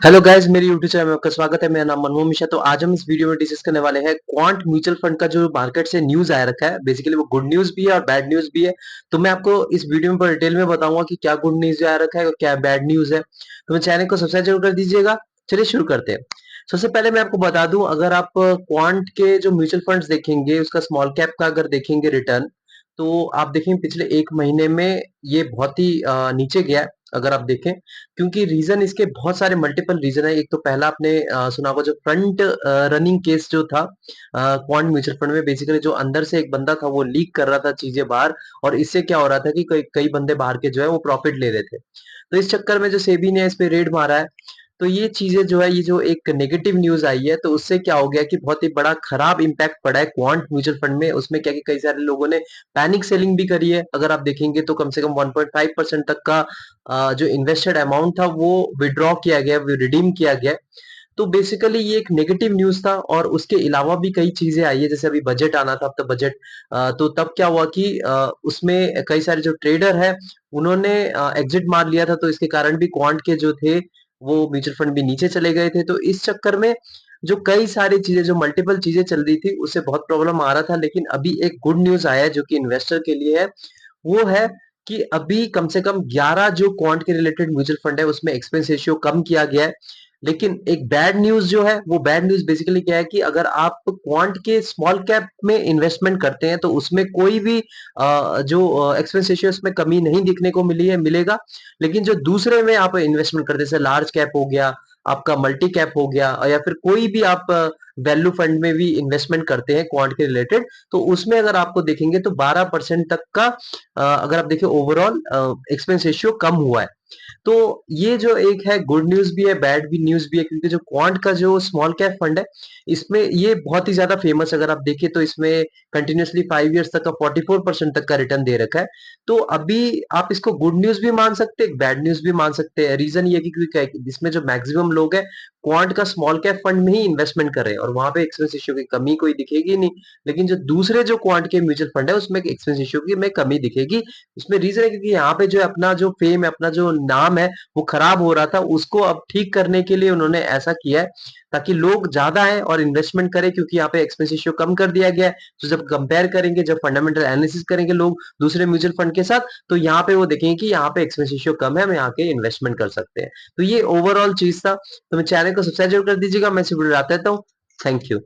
Hello guys, मेरी YouTube channel में आपका स्वागत है। मेरा नाम मनमोहन मिश्रा। तो आज हम इस वीडियो में डिस्कस करने वाले हैं क्वांट म्यूचुअल फंड का जो मार्केट से न्यूज आया रखा है। बेसिकली वो गुड न्यूज भी है और बैड न्यूज भी है। तो मैं आपको इस वीडियो में डिटेल में बताऊंगा कि क्या गुड न्यूज आया रखा है और क्या बैड न्यूज है। तो मेरे चैनल को सब्सक्राइब जरूर कर दीजिएगा। चलिए शुरू करते हैं। सबसे पहले मैं आपको बता दूं, अगर आप क्वांट के जो म्यूचुअल फंड्स देखेंगे, उसका स्मॉल कैप का अगर देखेंगे रिटर्न, तो आप देखेंगे पिछले 1 महीने में ये बहुत ही नीचे गया है। अगर आप देखें, क्योंकि रीजन इसके बहुत सारे मल्टीपल रीजन है। एक तो पहला आपने सुना होगा, जो फ्रंट रनिंग केस जो था क्वांट म्यूचुअल फंड में। बेसिकली जो अंदर से एक बंदा था वो लीक कर रहा था चीजें बाहर, और इससे क्या हो रहा था कि कई कई बंदे बाहर के जो है वो प्रॉफिट ले रहे थे। तो इस चक्कर में जो सेबी ने इस पे रेड मारा है। तो ये चीजें जो है, ये जो एक नेगेटिव न्यूज आई है, तो उससे क्या हो गया कि बहुत ही बड़ा खराब इंपैक्ट पड़ा है क्वांट म्यूचुअल फंड में। उसमें क्या कि कई सारे लोगों ने पैनिक सेलिंग भी करी है। अगर आप देखेंगे तो कम से कम 1.5% तक का जो इन्वेस्टेड अमाउंट था वो विड्रॉ किया गया, रिडीम किया गया। तो बेसिकली ये एक नेगेटिव न्यूज था, और उसके अलावा भी कई चीजें आई है। जैसे अभी बजट आना था, अब तो बजट, तो तब क्या हुआ कि उसमें कई सारे जो ट्रेडर है उन्होंने एग्जिट मार लिया था। तो इसके कारण भी क्वांट के जो थे वो म्यूचुअल फंड भी नीचे चले गए थे। तो इस चक्कर में जो कई सारी चीजें, जो मल्टीपल चीजें चल रही थी, उससे बहुत प्रॉब्लम आ रहा था। लेकिन अभी एक गुड न्यूज आया है जो कि इन्वेस्टर के लिए है। वो है कि अभी कम से कम 11 जो क्वांट के रिलेटेड म्यूचुअल फंड है उसमें एक्सपेंस रेशियो कम किया गया है। लेकिन एक बैड न्यूज जो है, वो बैड न्यूज बेसिकली क्या है कि अगर आप क्वांट के स्मॉल कैप में इन्वेस्टमेंट करते हैं तो उसमें कोई भी जो एक्सपेंस रेशियो उसमें कमी नहीं दिखने को मिलेगा। लेकिन जो दूसरे में आप इन्वेस्टमेंट करते हैं, जैसे लार्ज कैप हो गया, आपका मल्टी कैप हो गया, या फिर कोई भी आप वैल्यू फंड में भी इन्वेस्टमेंट करते हैं क्वांट के रिलेटेड, तो उसमें अगर आपको देखेंगे तो 12% तक का अगर आप देखिए ओवरऑल एक्सपेंस रेशियो कम हुआ है। तो ये जो एक है, गुड न्यूज भी है, बैड भी न्यूज भी है, क्योंकि जो क्वांट का जो स्मॉल कैप फंड है, इसमें ये बहुत ही ज्यादा फेमस। अगर आप देखिए तो इसमें कंटिन्यूअसली 5 इयर्स तक का 44% तक का रिटर्न दे रखा है। तो अभी आप इसको गुड न्यूज भी मान सकते हैं, बैड न्यूज भी मान सकते हैं। रीजन ये है कि क्योंकि इसमें जो मैक्सिमम लोग है क्वांट का स्मॉल कैप फंड में ही इन्वेस्टमेंट कर रहे हैं, और वहां पे एक्सपेंस रेशियो की कमी कोई दिखेगी नहीं। लेकिन जो दूसरे जो क्वांट के म्यूचुअल फंड है उसमें एक्सपेंस रेशियो की में कमी दिखेगी। इसमें रीजन है क्योंकि यहाँ पे जो अपना जो फेम है, अपना जो नाम है, वो खराब हो रहा था। उसको अब ठीक करने के लिए उन्होंने ऐसा किया है, ताकि लोग ज्यादा आए और इन्वेस्टमेंट करें, क्योंकि यहाँ पे एक्सपेंस रेशियो कम कर दिया गया है। तो जब कंपेयर करेंगे, जब फंडामेंटल एनालिसिस करेंगे लोग दूसरे म्यूचुअल फंड के साथ, तो यहाँ पे वो देखेंगे कि यहाँ पे एक्सपेंस रेशियो कम है, हम यहाँ के इन्वेस्टमेंट कर सकते हैं। तो ये ओवरऑल चीज था। तो मैं चैनल को सब्सक्राइब जरूर कर दीजिएगा। मैं इसे वीडियो आता रहता हूँ। Thank you.